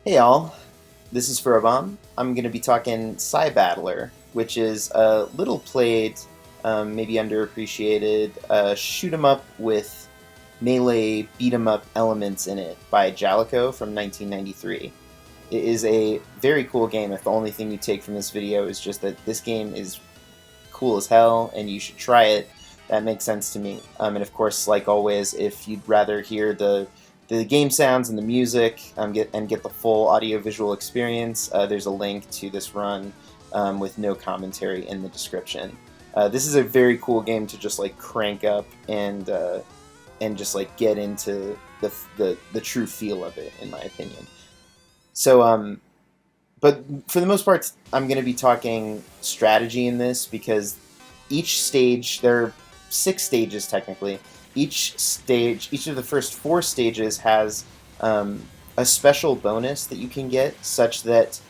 Hey all, this is for Abam. I'm going to be talking Cybattler, which is a little played, maybe underappreciated shoot 'em up with melee beat 'em up elements in it by Jalico from 1993. It is a very cool game if the only thing you take from this video is just that this game is cool as hell and you should try it. That makes sense to me. And of course, like always, if you'd rather hear the game sounds and the music get the full audio-visual experience, there's a link to this run with no commentary in the description. This is a very cool game to just like crank up and just like get into the true feel of it, in my opinion. So, but for the most part, I'm going to be talking strategy in this because each stage, there are 6 stages technically. Each of the first 4 stages has a special bonus that you can get, such that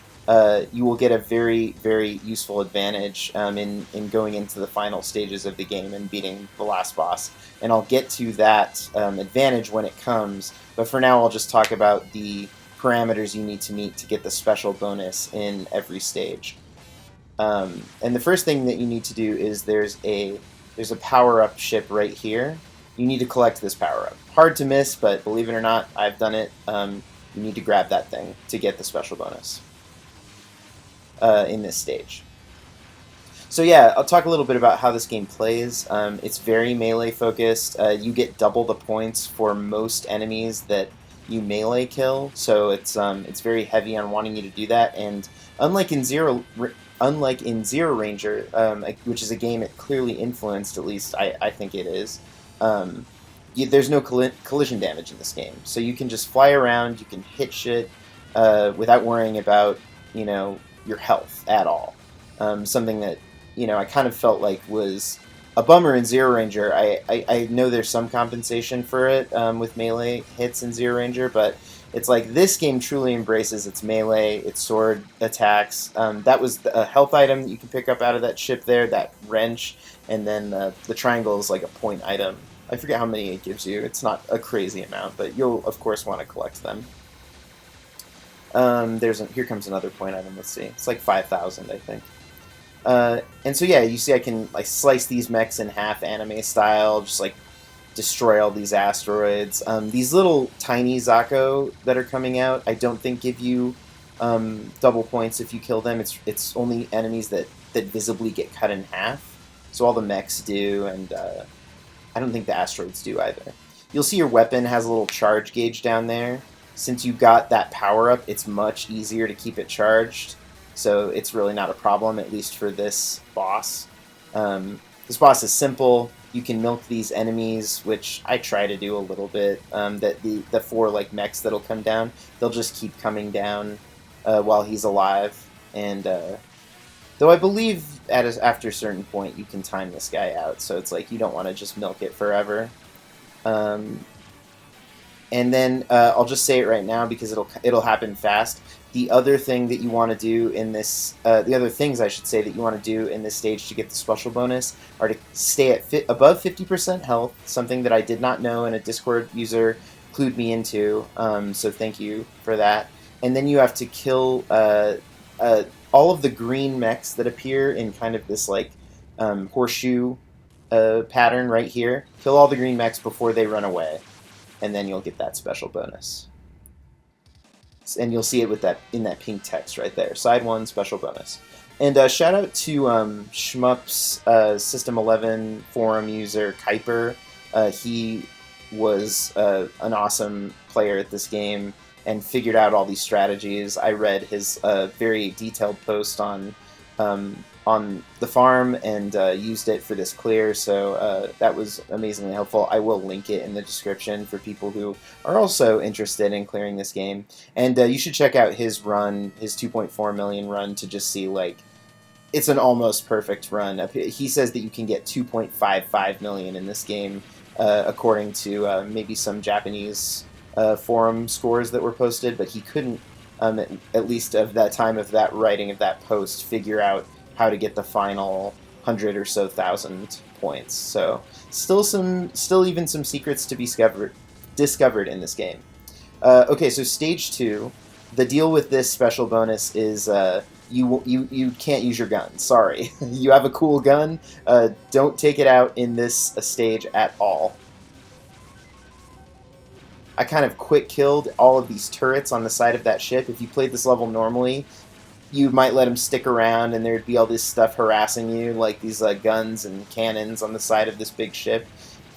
you will get a very, very useful advantage in going into the final stages of the game and beating the last boss. And I'll get to that advantage when it comes, but for now I'll just talk about the parameters you need to meet to get the special bonus in every stage. And the first thing that you need to do is there's a power-up ship right here. You need to collect this power-up. Hard to miss, but believe it or not, I've done it. You need to grab that thing to get the special bonus in this stage. So yeah, I'll talk a little bit about how this game plays. It's very melee focused. You get double the points for most enemies that you melee kill, so it's very heavy on wanting you to do that. And unlike in ZeroRanger, which is a game it clearly influenced, at least I think it is, there's no collision damage in this game. So you can just fly around, you can hit shit without worrying about, your health at all. Something that, I kind of felt like was a bummer in ZeroRanger. I know there's some compensation for it with melee hits in ZeroRanger, but it's like this game truly embraces its melee, its sword attacks. That was a health item that you can pick up out of that ship there, that wrench, and then the triangle is like a point item. I forget how many it gives you. It's not a crazy amount, but you'll of course want to collect them. Here comes another point item. Let's see. It's like 5,000, I think. And so yeah, you see I can like slice these mechs in half anime style, just like destroy all these asteroids. These little tiny Zako that are coming out, I don't think give you double points if you kill them. It's only enemies that visibly get cut in half. So all the mechs do, and I don't think the asteroids do either. You'll see your weapon has a little charge gauge down there. Since you got that power-up, it's much easier to keep it charged. So it's really not a problem, at least for this boss. This boss is simple. You can milk these enemies, which I try to do a little bit. That the 4 like mechs that'll come down, they'll just keep coming down while he's alive. And though I believe after a certain point you can time this guy out, so it's like you don't want to just milk it forever. And then I'll just say it right now because it'll happen fast. The other thing that you want to do in this, the other things I should say that you want to do in this stage to get the special bonus are to stay at above 50% health, something that I did not know and a Discord user clued me into, so thank you for that. And then you have to kill all of the green mechs that appear in kind of this like horseshoe pattern right here. Kill all the green mechs before they run away, and then you'll get that special bonus. And you'll see it with in that pink text right there. Side 1, special bonus. And shout out to shmup's System 11 forum user, Kuiper. He was an awesome player at this game and figured out all these strategies. I read his very detailed post on the farm and used it for this clear, so that was amazingly helpful. I will link it in the description for people who are also interested in clearing this game. And you should check out his run, his 2.4 million run, to just see, like, it's an almost perfect run. He says that you can get 2.55 million in this game, according to maybe some Japanese forum scores that were posted, but he couldn't, at least of that time of that writing of that post, figure out how to get the final 100 or so thousand points. So still even some secrets to be discovered in this game. Okay, so stage 2 the deal with this special bonus is you can't use your gun. Sorry, you have a cool gun. Don't take it out in this stage at all. I kind of quick killed all of these turrets on the side of that ship. If you played this level normally, you might let them stick around and there'd be all this stuff harassing you, like these guns and cannons on the side of this big ship.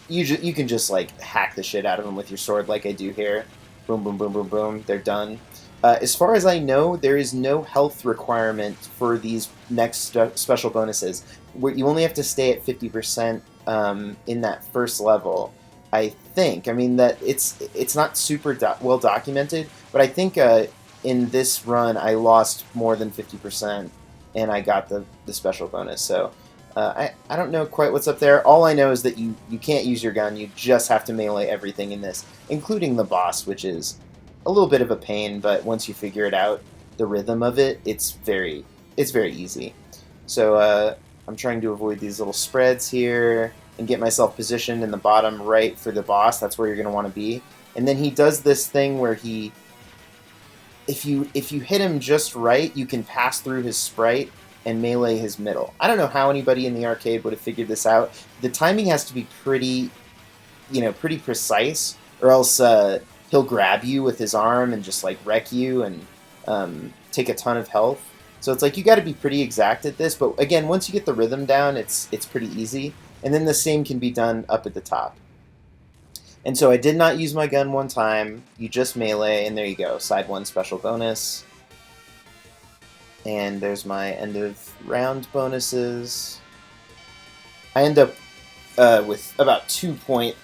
You can just like hack the shit out of them with your sword like I do here. Boom, boom, boom, boom, boom. They're done. As far as I know, there is no health requirement for these next special bonuses. You only have to stay at 50% in that first level, I think. I mean, that it's not super well documented, but I think in this run I lost more than 50%, and I got the special bonus. So I don't know quite what's up there. All I know is that you can't use your gun. You just have to melee everything in this, including the boss, which is a little bit of a pain, but once you figure it out, the rhythm of it, it's very easy. So I'm trying to avoid these little spreads here and get myself positioned in the bottom right for the boss. That's where you're going to want to be. And then he does this thing where if you hit him just right, you can pass through his sprite and melee his middle. I don't know how anybody in the arcade would have figured this out. The timing has to be pretty precise, or else he'll grab you with his arm and just like wreck you and take a ton of health. So it's like you got to be pretty exact at this. But again, once you get the rhythm down, it's pretty easy. And then the same can be done up at the top. And so I did not use my gun one time. You just melee, and there you go. Side 1 special bonus. And there's my end of round bonuses. I end up with about 2.1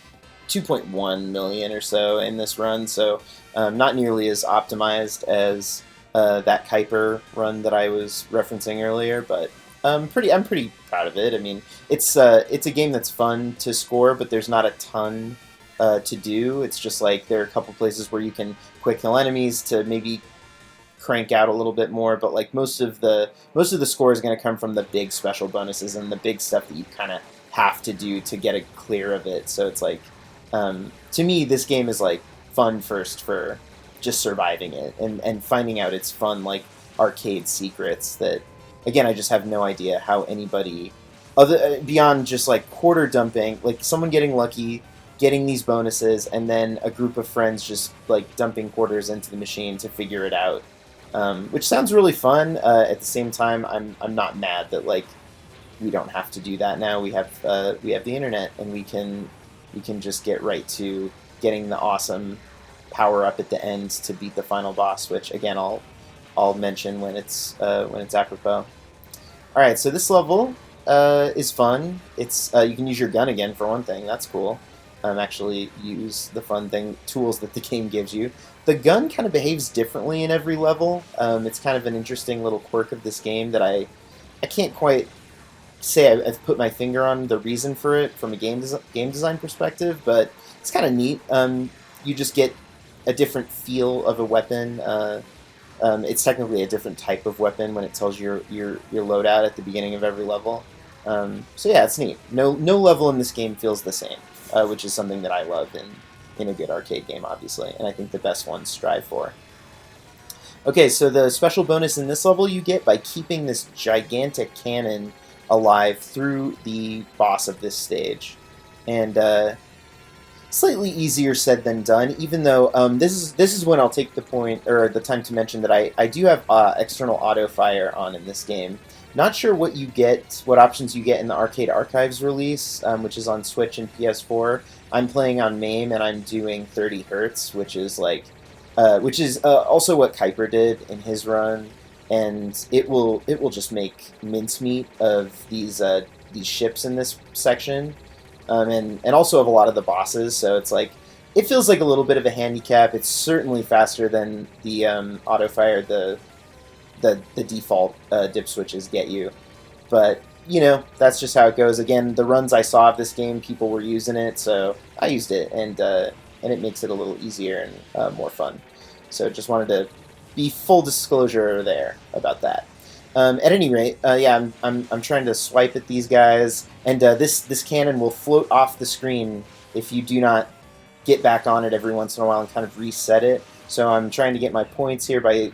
million or so in this run, so not nearly as optimized as that Kuiper run that I was referencing earlier, but I'm pretty proud of it. I mean, it's a game that's fun to score, but there's not a ton to do. It's just like there are a couple places where you can quick kill enemies to maybe crank out a little bit more, but like most of the score is going to come from the big special bonuses and the big stuff that you kind of have to do to get a clear of it. So it's like, to me, this game is like fun first for just surviving it and finding out its fun like arcade secrets that, again, I just have no idea how anybody beyond just like quarter dumping, like someone getting lucky, getting these bonuses, and then a group of friends just like dumping quarters into the machine to figure it out. Which sounds really fun. At the same time, I'm not mad that like we don't have to do that now. We have the internet, and we can just get right to getting the awesome power up at the end to beat the final boss. Which again, I'll mention when it's apropos. All right, so this level is fun. It's you can use your gun again for one thing. That's cool. Actually use the fun tools that the game gives you. The gun kind of behaves differently in every level. It's kind of an interesting little quirk of this game that I can't quite say I've put my finger on the reason for it from a game design perspective, but it's kind of neat. You just get a different feel of a weapon. It's technically a different type of weapon when it tells you your loadout at the beginning of every level. So yeah, it's neat. No level in this game feels the same, which is something that I love in a good arcade game, obviously, and I think the best ones strive for. Okay, so the special bonus in this level you get by keeping this gigantic cannon alive through the boss of this stage. And slightly easier said than done, even though this is when I'll take the point, or the time to mention that I do have external Autofire on in this game. Not sure what options you get in the Arcade Archives release, which is on Switch and PS4. I'm playing on MAME, and I'm doing 30 Hertz, which is like, also what Kuiper did in his run, and it will just make mincemeat of these ships in this section, and also of a lot of the bosses. So it's like it feels like a little bit of a handicap. It's certainly faster than the Autofire, the default dip switches get you, but you know, that's just how it goes. Again, the runs I saw of this game, people were using it, so I used it, and it makes it a little easier and more fun. So just wanted to be full disclosure there about that. At any rate, yeah, I'm trying to swipe at these guys, and this cannon will float off the screen if you do not get back on it every once in a while and kind of reset it. So I'm trying to get my points here by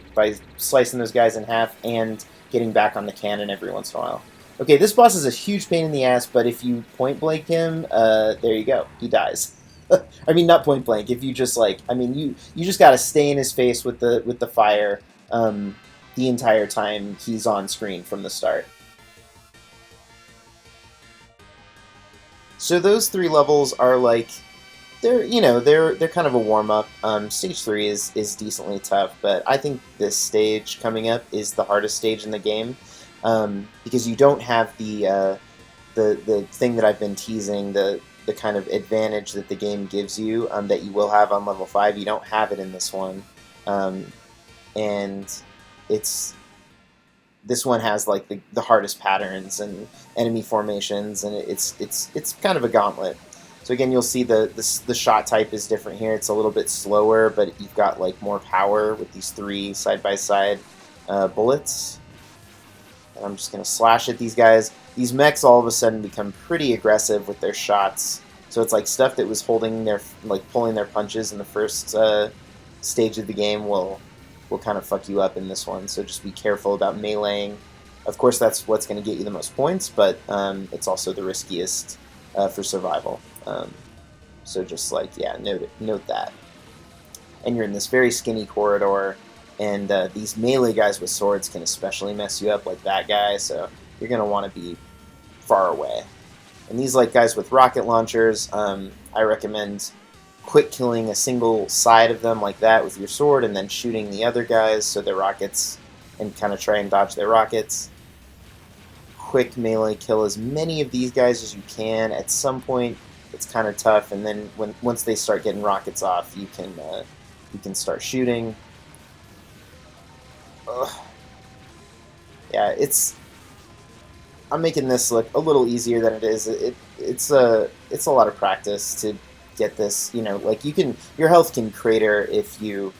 slicing those guys in half and getting back on the cannon every once in a while. Okay, this boss is a huge pain in the ass, but if you point blank him, there you go, he dies. I mean, not point blank. If you just like, I mean, you just got to stay in his face with the fire the entire time he's on screen from the start. So those 3 levels are like they're kind of a warm up. Stage 3 is decently tough, but I think this stage coming up is the hardest stage in the game because you don't have the thing that I've been teasing, the kind of advantage that the game gives you that you will have on level 5. You don't have it in this one, and this one has like the hardest patterns and enemy formations, and it's kind of a gauntlet. So again, you'll see the shot type is different here. It's a little bit slower, but you've got like more power with these 3 side-by-side bullets. And I'm just going to slash at these guys. These mechs all of a sudden become pretty aggressive with their shots. So it's like stuff that was holding their, like pulling their punches in the first stage of the game will kind of fuck you up in this one. So just be careful about meleeing. Of course, that's what's going to get you the most points, but it's also the riskiest for survival. So just like, yeah, note that. And you're in this very skinny corridor, and these melee guys with swords can especially mess you up, like that guy, so you're going to want to be far away. And these like guys with rocket launchers, I recommend quick killing a single side of them like that with your sword, and then shooting the other guys so their rockets, and kind of try and dodge their rockets. Quick melee kill as many of these guys as you can. At some point, it's kind of tough, and then once they start getting rockets off, you can start shooting. Ugh. Yeah, I'm making this look a little easier than it is. It's a lot of practice to get this. You know, like your health can crater if you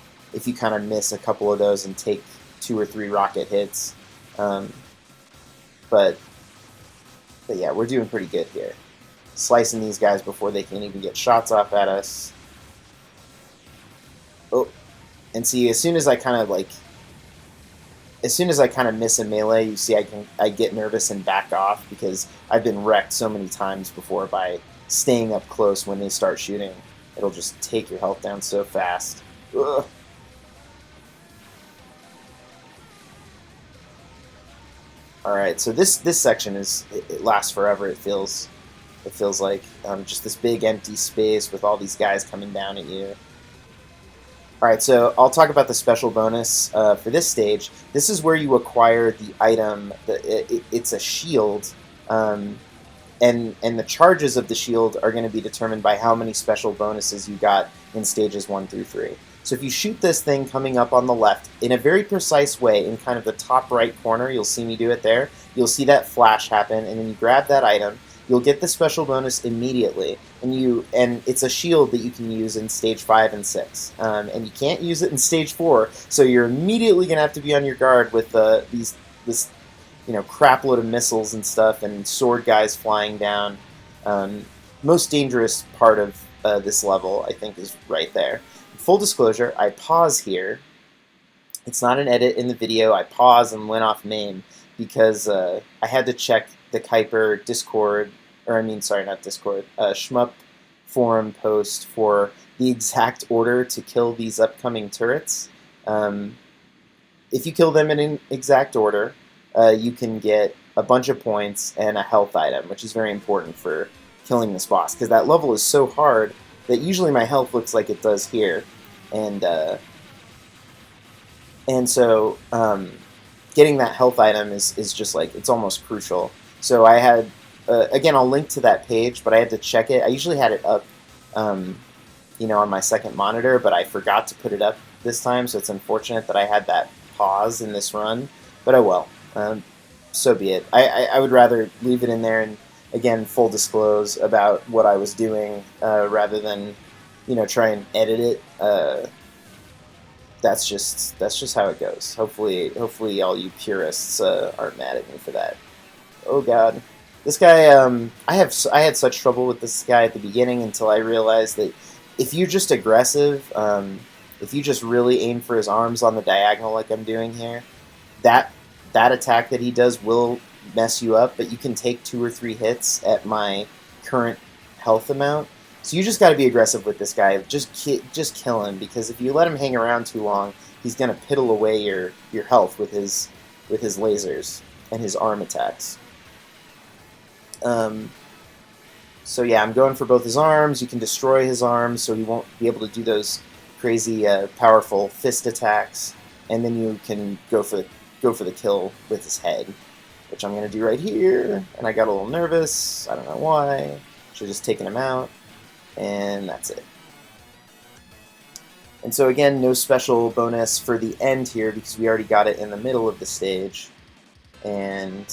kind of miss a couple of those and take 2 or 3 rocket hits. But yeah, we're doing pretty good here. Slicing these guys before they can even get shots off at us. Oh, and see, as soon as I kind of miss a melee, you see I get nervous and back off because I've been wrecked so many times before by staying up close when they start shooting. It'll just take your health down so fast. Ugh. Alright, so this section it lasts forever, it feels like. Just this big empty space with all these guys coming down at you. Alright, so I'll talk about the special bonus for this stage. This is where you acquire the item. It's a shield, and the charges of the shield are going to be determined by how many special bonuses you got in stages 1 through 3. So if you shoot this thing coming up on the left in a very precise way, in kind of the top right corner, you'll see me do it there, you'll see that flash happen, and then you grab that item, you'll get the special bonus immediately, and it's a shield that you can use in stage 5 and 6, and you can't use it in stage 4, so you're immediately going to have to be on your guard with this crap load of missiles and stuff, and sword guys flying down. Most dangerous part of this level, I think, is right there. Full disclosure, I pause here. It's not an edit in the video. I pause and went off MAME because I had to check the Kuiper Discord, or I mean, sorry, not Discord, shmup forum post for the exact order to kill these upcoming turrets. If you kill them in an exact order, you can get a bunch of points and a health item, which is very important for killing this boss, because that level is so hard that usually my health looks like it does here. And so getting that health item is just like, it's almost crucial. So I had, again, I'll link to that page, but I had to check it. I usually had it up, on my second monitor, but I forgot to put it up this time, so it's unfortunate that I had that pause in this run, but oh well, so be it. I would rather leave it in there and, again, full disclose about what I was doing, rather than try and edit it. That's just how it goes. Hopefully all you purists aren't mad at me for that. Oh god, this guy. I had such trouble with this guy at the beginning until I realized that if you're just aggressive, if you just really aim for his arms on the diagonal like I'm doing here, that attack that he does will mess you up, but you can take 2 or 3 hits at my current health amount. So you just got to be aggressive with this guy. Just kill him, because if you let him hang around too long, he's going to piddle away your health with his lasers and his arm attacks. So yeah, I'm going for both his arms. You can destroy his arms, so he won't be able to do those crazy, powerful fist attacks. And then you can go for the kill with his head, which I'm going to do right here. And I got a little nervous. I don't know why. Should have just taken him out. And that's it. And so again, no special bonus for the end here, because we already got it in the middle of the stage. And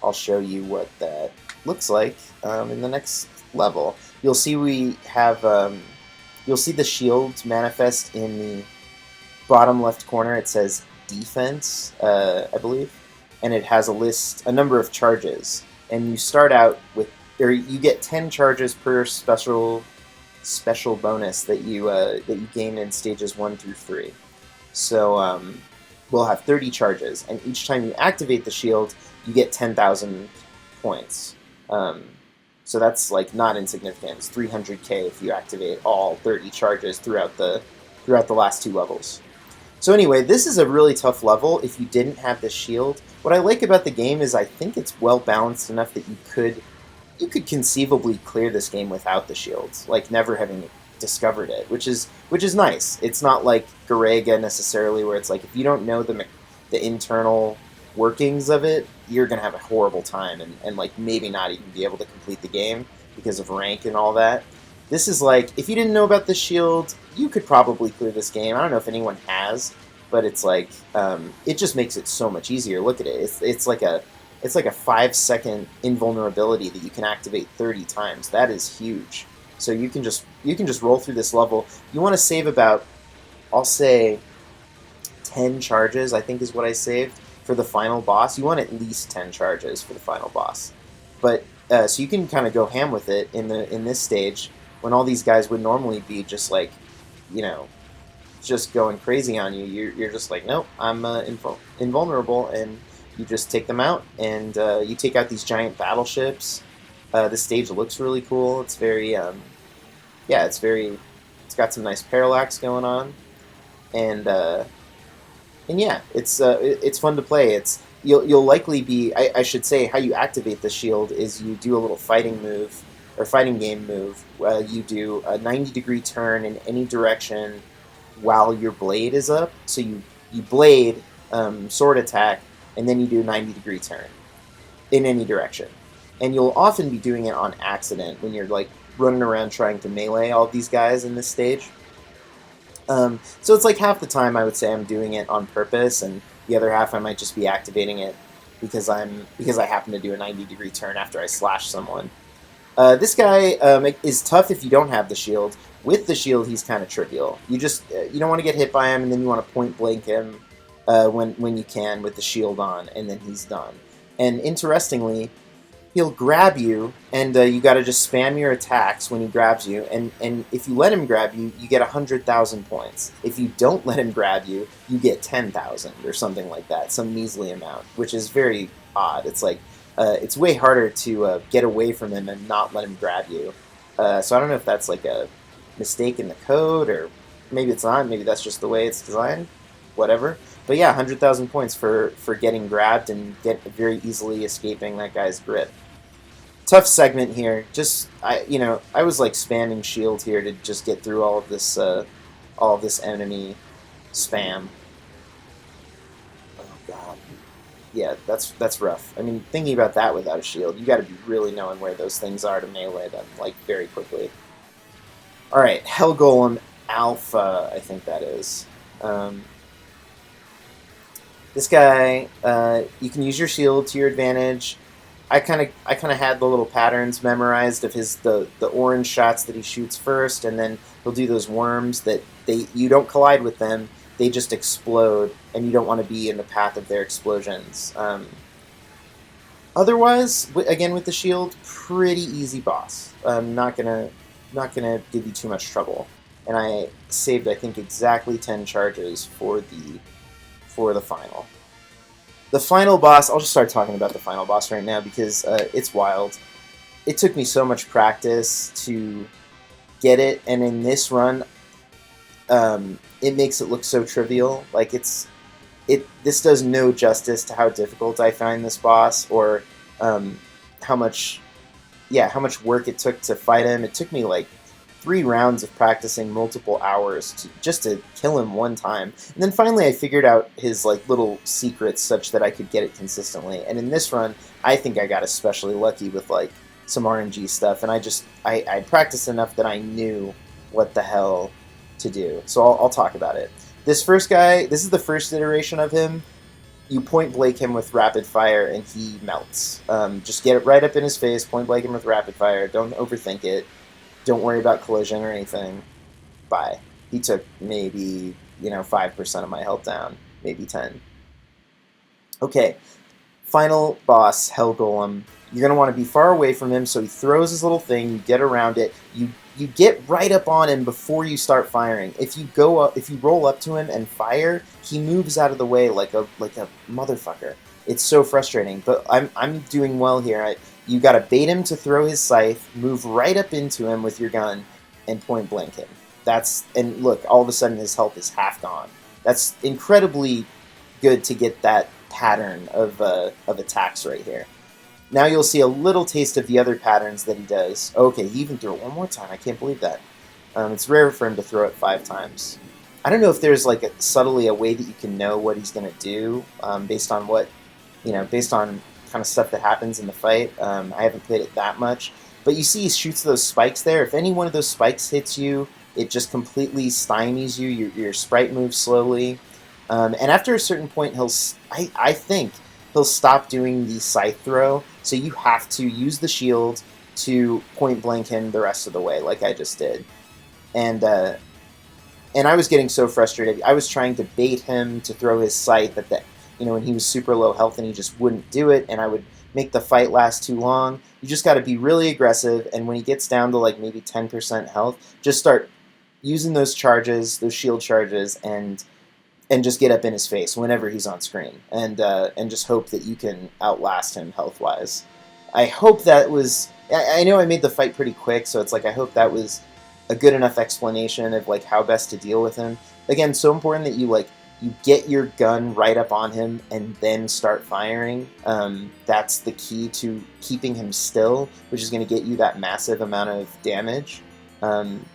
I'll show you what that looks like in the next level. You'll see we have, you'll see the shield manifest in the bottom left corner. It says defense, I believe, and it has a number of charges. And you start out with, or you get 10 charges per special bonus that you gain in stages 1 through 3. So we'll have 30 charges, and each time you activate the shield, you get 10,000 points. So that's like not insignificant. It's 300k if you activate all 30 charges throughout the last 2 levels. So anyway, this is a really tough level if you didn't have this shield. What I like about the game is I think it's well balanced enough that you could conceivably clear this game without the shields, like never having discovered it, which is nice. It's not like Garega necessarily, where it's like if you don't know the internal workings of it, you're gonna have a horrible time and like maybe not even be able to complete the game because of rank and all that. This is like, if you didn't know about the shield, you could probably clear this game. I don't know if anyone has, but it's like it just makes it so much easier. Look at it. It's like a 5-second invulnerability that you can activate 30 times. That is huge. So you can just roll through this level. You want to save about, I'll say, 10 charges, I think is what I saved for the final boss. You want at least 10 charges for the final boss. But so you can kind of go ham with it in this stage when all these guys would normally be just like, you know, just going crazy on you. You're just like, nope, I'm invulnerable, and you just take them out, and you take out these giant battleships. This stage looks really cool. It's very, yeah, it's got some nice parallax going on, and yeah, it's fun to play. You'll likely be, I should say, how you activate the shield is you do a little fighting game move. You do a 90-degree turn in any direction while your blade is up. So you blade, sword attack, and then you do a 90-degree turn in any direction. And you'll often be doing it on accident when you're like running around trying to melee all these guys in this stage. So it's like half the time I would say I'm doing it on purpose, and the other half I might just be activating it because I happen to do a 90-degree turn after I slash someone. This guy is tough if you don't have the shield. With the shield, he's kind of trivial. You don't want to get hit by him, and then you want to point blank him when you can with the shield on, and then he's done. And interestingly, he'll grab you, and you got to just spam your attacks when he grabs you. And if you let him grab you, you get 100,000 points. If you don't let him grab you, you get 10,000 or something like that, some measly amount, which is very odd. It's like it's way harder to get away from him and not let him grab you. So I don't know if that's like a mistake in the code, or maybe it's not. Maybe that's just the way it's designed. Whatever. But yeah, 100,000 points for getting grabbed and very easily escaping that guy's grip. Tough segment here. I was like spamming shield here to just get through all of this enemy spam. Oh god. Yeah, that's rough. I mean, thinking about that without a shield, you got to be really knowing where those things are to melee them like very quickly. All right, Hell Golem Alpha, I think that is. This guy, you can use your shield to your advantage. I kind of had the little patterns memorized of the orange shots that he shoots first, and then he'll do those worms that you don't collide with them, they just explode, and you don't want to be in the path of their explosions. Otherwise, again with the shield, pretty easy boss. Not gonna give you too much trouble. and I saved, I think, exactly 10 charges for the final. The final boss, I'll just start talking about the final boss right now because it's wild. It took me so much practice to get it, and in this run, it makes it look so trivial. Like this does no justice to how difficult I find this boss, or how much work it took to fight him. It took me like 3 rounds of practicing multiple hours just to kill him one time. And then finally I figured out his like little secrets such that I could get it consistently. And in this run, I think I got especially lucky with like some RNG stuff, and I practiced enough that I knew what the hell to do. So I'll talk about it. This first guy, this is the first iteration of him. You point blank him with rapid fire and he melts. Just get it right up in his face, point blank him with rapid fire. Don't overthink it. Don't worry about collision or anything. Bye. He took maybe 5% of my health down, maybe 10. Okay, final boss, Hell Golem. You're going to want to be far away from him, so he throws his little thing, you get around it, you get right up on him before you start firing. If you roll up to him and fire, he moves out of the way like a motherfucker. It's so frustrating, but I'm doing well here. You got to bait him to throw his scythe, move right up into him with your gun, and point blank him. And look, all of a sudden his health is half gone. That's incredibly good to get that pattern of attacks right here. Now you'll see a little taste of the other patterns that he does. Okay, he even threw it one more time. I can't believe that. It's rare for him to throw it 5 times. I don't know if there's like subtly a way that you can know what he's going to do based on kind of stuff that happens in the fight. I haven't played it that much. But you see he shoots those spikes there. If any one of those spikes hits you, it just completely stymies you. Your sprite moves slowly. And after a certain point, I think he'll stop doing the scythe throw. So you have to use the shield to point blank him the rest of the way, like I just did. And I was getting so frustrated. I was trying to bait him to throw his scythe when he was super low health, and he just wouldn't do it, and I would make the fight last too long. You just got to be really aggressive, and when he gets down to like maybe 10% health, just start using those charges, those shield charges, and just get up in his face whenever he's on screen, and just hope that you can outlast him health-wise. I hope that was... I know I made the fight pretty quick, so it's like I hope that was a good enough explanation of like how best to deal with him. Again, so important that you get your gun right up on him and then start firing. That's the key to keeping him still, which is going to get you that massive amount of damage.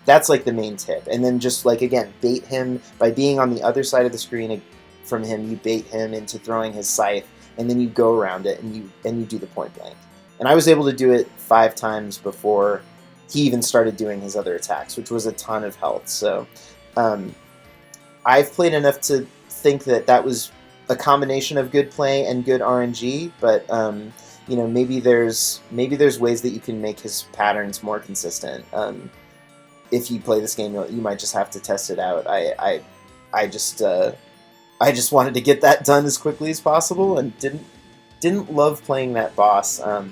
That's like the main tip. And then just like, again, bait him by being on the other side of the screen from him. You bait him into throwing his scythe, and then you go around it and you do the point blank. And I was able to do it 5 times before he even started doing his other attacks, which was a ton of health. So I've played enough to think that was a combination of good play and good RNG, but maybe there's ways that you can make his patterns more consistent. If you play this game, you might just have to test it out. I just wanted to get that done as quickly as possible, and didn't love playing that boss for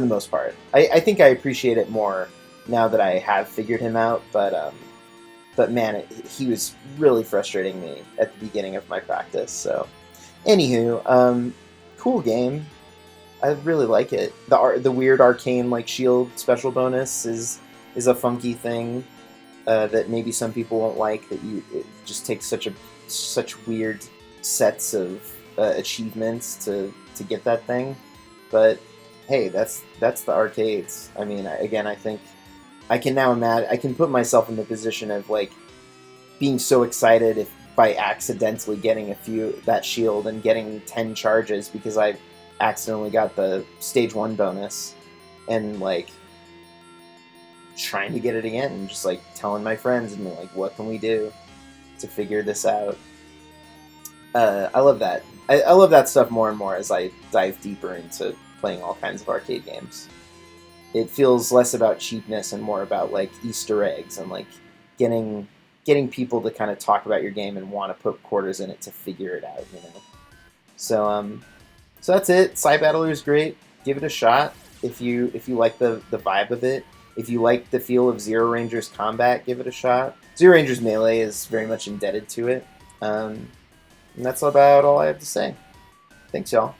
the most part. I think I appreciate it more now that I have figured him out, but man, he was really frustrating me at the beginning of my practice. So, anywho, cool game. I really like it. The weird arcane like shield special bonus is a funky thing that maybe some people won't like. It just takes such weird sets of achievements to get that thing. But hey, that's the arcades. I mean, I think I can now imagine. I can put myself in the position of like being so excited if by accidentally getting that shield and getting 10 charges because I accidentally got the stage 1 bonus, and like trying to get it again and just like telling my friends and like, what can we do to figure this out? I love that. I love that stuff more and more as I dive deeper into playing all kinds of arcade games. It feels less about cheapness and more about like Easter eggs and like getting people to kind of talk about your game and want to put quarters in it to figure it out, So that's it. Cybattler is great. Give it a shot if you like the vibe of it. If you like the feel of ZeroRanger's combat, give it a shot. ZeroRanger's melee is very much indebted to it. And that's about all I have to say. Thanks, y'all.